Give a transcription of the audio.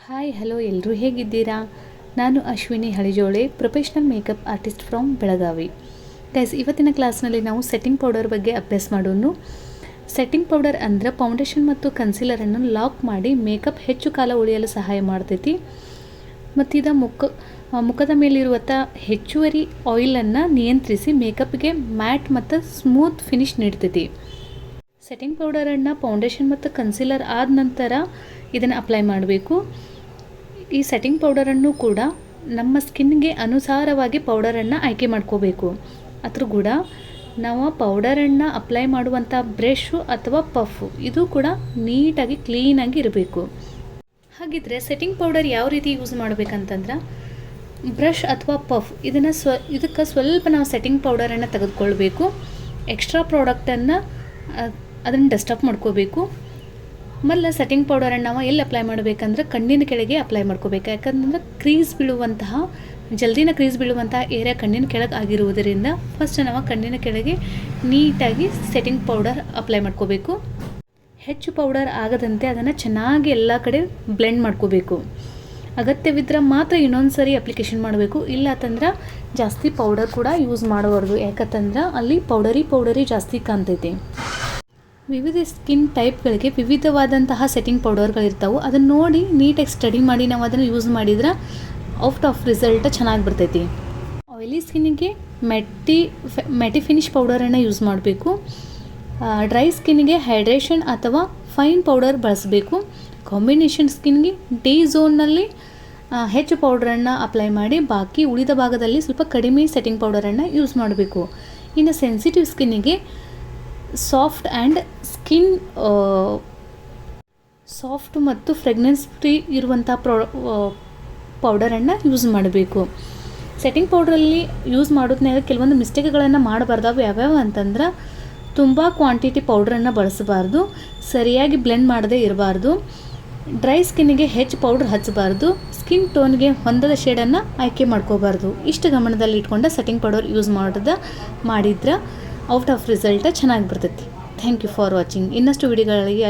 Hi hello ಎಲ್ಲರೂ ಹೇಗಿದ್ದೀರಾ? ನಾನು Ashwini Halijole, professional makeup artist from Belagavi. Guys, ಇವತ್ತಿನ ಕ್ಲಾಸ್ನಲ್ಲಿ ನಾವು ಸೆಟ್ಟಿಂಗ್ ಪೌಡರ್ ಬಗ್ಗೆ ಅಭ್ಯಾಸ ಮಾಡೋಣ. ಸೆಟ್ಟಿಂಗ್ ಪೌಡರ್ ಅಂದ್ರೆ ಫೌಂಡೇಶನ್ ಮತ್ತು ಕನ್ಸೀಲರನ್ನು ಲಾಕ್ ಮಾಡಿ ಮೇಕಪ್ ಹೆಚ್ಚು ಕಾಲ ಉಳಿಯಲು ಸಹಾಯ ಮಾಡ್ತೈತಿ. ಮತ್ತು ಇದು ಮುಖದ ಮೇಲಿರುವಂಥ ಹೆಚ್ಚುವರಿ ಆಯಿಲನ್ನು ನಿಯಂತ್ರಿಸಿ ಮೇಕಪ್ಗೆ ಮ್ಯಾಟ್ ಮತ್ತು ಸ್ಮೂತ್ ಫಿನಿಶ್ ನೀಡ್ತೈತಿ. ಸೆಟ್ಟಿಂಗ್ ಪೌಡರನ್ನು ಫೌಂಡೇಶನ್ ಮತ್ತು ಕನ್ಸೀಲರ್ ಆದ ನಂತರ ಇದನ್ನು ಅಪ್ಲೈ ಮಾಡಬೇಕು. ಈ ಸೆಟ್ಟಿಂಗ್ ಪೌಡರನ್ನು ಕೂಡ ನಮ್ಮ ಸ್ಕಿನ್ಗೆ ಅನುಸಾರವಾಗಿ ಪೌಡರನ್ನು ಆಯ್ಕೆ ಮಾಡ್ಕೋಬೇಕು. ಅದ್ರ ಕೂಡ ನಾವು ಪೌಡರನ್ನು ಅಪ್ಲೈ ಮಾಡುವಂಥ ಬ್ರಷು ಅಥವಾ ಪಫು ಇದು ಕೂಡ ನೀಟಾಗಿ ಕ್ಲೀನಾಗಿ ಇರಬೇಕು. ಹಾಗಿದ್ರೆ ಸೆಟ್ಟಿಂಗ್ ಪೌಡರ್ ಯಾವ ರೀತಿ ಯೂಸ್ ಮಾಡಬೇಕಂತಂದ್ರೆ, ಬ್ರಷ್ ಅಥವಾ ಪಫ್ ಇದಕ್ಕೆ ಸ್ವಲ್ಪ ನಾವು ಸೆಟ್ಟಿಂಗ್ ಪೌಡರನ್ನು ತೆಗೆದುಕೊಳ್ಬೇಕು. ಎಕ್ಸ್ಟ್ರಾ ಪ್ರಾಡಕ್ಟನ್ನು ಅದನ್ನು ಡಸ್ಟಪ್ ಮಾಡ್ಕೋಬೇಕು. ಮೊದಲ ಸೆಟ್ಟಿಂಗ್ ಪೌಡರನ್ನು ನಾವು ಎಲ್ಲಿ ಅಪ್ಲೈ ಮಾಡಬೇಕಂದ್ರೆ ಕಣ್ಣಿನ ಕೆಳಗೆ ಅಪ್ಲೈ ಮಾಡ್ಕೋಬೇಕು. ಯಾಕಂದ್ರೆ ಜಲ್ದಿನ ಕ್ರೀಸ್ ಬೀಳುವಂತಹ ಏರಿಯಾ ಕಣ್ಣಿನ ಕೆಳಗೆ ಆಗಿರುವುದರಿಂದ ಫಸ್ಟ್ ನಾವು ಕಣ್ಣಿನ ಕೆಳಗೆ ನೀಟಾಗಿ ಸೆಟ್ಟಿಂಗ್ ಪೌಡರ್ ಅಪ್ಲೈ ಮಾಡ್ಕೋಬೇಕು. ಹೆಚ್ಚು ಪೌಡರ್ ಆಗದಂತೆ ಅದನ್ನು ಚೆನ್ನಾಗಿ ಎಲ್ಲ ಕಡೆ ಬ್ಲೆಂಡ್ ಮಾಡ್ಕೋಬೇಕು. ಅಗತ್ಯವಿದ್ದರೆ ಮಾತ್ರ ಇನ್ನೊಂದು ಸರಿ ಅಪ್ಲಿಕೇಶನ್ ಮಾಡಬೇಕು. ಇಲ್ಲ ಅಂತಂದ್ರೆ ಜಾಸ್ತಿ ಪೌಡರ್ ಕೂಡ ಯೂಸ್ ಮಾಡಬಾರ್ದು. ಯಾಕಂತಂದ್ರೆ ಅಲ್ಲಿ ಪೌಡರಿ ಜಾಸ್ತಿ ಕಾಣ್ತೈತಿ. ವಿವಿಧ ಸ್ಕಿನ್ ಟೈಪ್ಗಳಿಗೆ ವಿವಿಧವಾದಂತಹ ಸೆಟ್ಟಿಂಗ್ ಪೌಡರ್ಗಳಿರ್ತಾವೆ. ಅದನ್ನು ನೋಡಿ ನೀಟಾಗಿ ಸ್ಟಡಿ ಮಾಡಿ ನಾವು ಅದನ್ನು ಯೂಸ್ ಮಾಡಿದ್ರೆ ಔಟ್ ಆಫ್ ರಿಸಲ್ಟ್ ಚೆನ್ನಾಗಿ ಬರ್ತೈತಿ. ಆಯಿಲಿ ಸ್ಕಿನ್ನಿಗೆ ಮ್ಯಾಟಿ ಫಿನಿಶ್ ಪೌಡರನ್ನು ಯೂಸ್ ಮಾಡಬೇಕು. ಡ್ರೈ ಸ್ಕಿನ್ನಿಗೆ ಹೈಡ್ರೇಷನ್ ಅಥವಾ ಫೈನ್ ಪೌಡರ್ ಬಳಸಬೇಕು. ಕಾಂಬಿನೇಷನ್ ಸ್ಕಿನ್ಗೆ ಡೇ ಝೋನ್ನಲ್ಲಿ ಹೆಚ್ಚು ಪೌಡರನ್ನು ಅಪ್ಲೈ ಮಾಡಿ ಬಾಕಿ ಉಳಿದ ಭಾಗದಲ್ಲಿ ಸ್ವಲ್ಪ ಕಡಿಮೆ ಸೆಟ್ಟಿಂಗ್ ಪೌಡರನ್ನು ಯೂಸ್ ಮಾಡಬೇಕು. ಇನ್ನು ಸೆನ್ಸಿಟಿವ್ ಸ್ಕಿನ್ನಿಗೆ ಸಾಫ್ಟ್ ಮತ್ತು ಫ್ರೆಗ್ನೆನ್ಸ್ ಫ್ರೀ ಇರುವಂಥ ಪೌಡರನ್ನು ಯೂಸ್ ಮಾಡಬೇಕು. ಸೆಟ್ಟಿಂಗ್ ಪೌಡ್ರಲ್ಲಿ ಯೂಸ್ ಮಾಡೋದ್ನಾಗ ಕೆಲವೊಂದು ಮಿಸ್ಟೇಕ್ಗಳನ್ನು ಮಾಡಬಾರ್ದು. ಯಾವ್ಯಾವ ಅಂತಂದ್ರೆ, ತುಂಬ ಕ್ವಾಂಟಿಟಿ ಪೌಡ್ರನ್ನು ಬಳಸಬಾರ್ದು, ಸರಿಯಾಗಿ ಬ್ಲೆಂಡ್ ಮಾಡದೇ ಇರಬಾರ್ದು, ಡ್ರೈ ಸ್ಕಿನ್ನಿಗೆ ಹೆಚ್ಚು ಪೌಡ್ರ್ ಹಚ್ಚಬಾರ್ದು, ಸ್ಕಿನ್ ಟೋನ್ಗೆ ಹೊಂದದ ಶೇಡನ್ನು ಆಯ್ಕೆ ಮಾಡ್ಕೋಬಾರ್ದು. ಇಷ್ಟು ಗಮನದಲ್ಲಿ ಇಟ್ಕೊಂಡು ಸೆಟ್ಟಿಂಗ್ ಪೌಡರ್ ಯೂಸ್ ಮಾಡಿದ್ರೆ ಔಟ್ ಆಫ್ ರಿಸಲ್ಟ್ ಚೆನ್ನಾಗಿ ಬರ್ತೈತಿ. Thank you for watching. ಇನ್ನಷ್ಟು ವಿಡಿಯೋಗಳಿಗೆ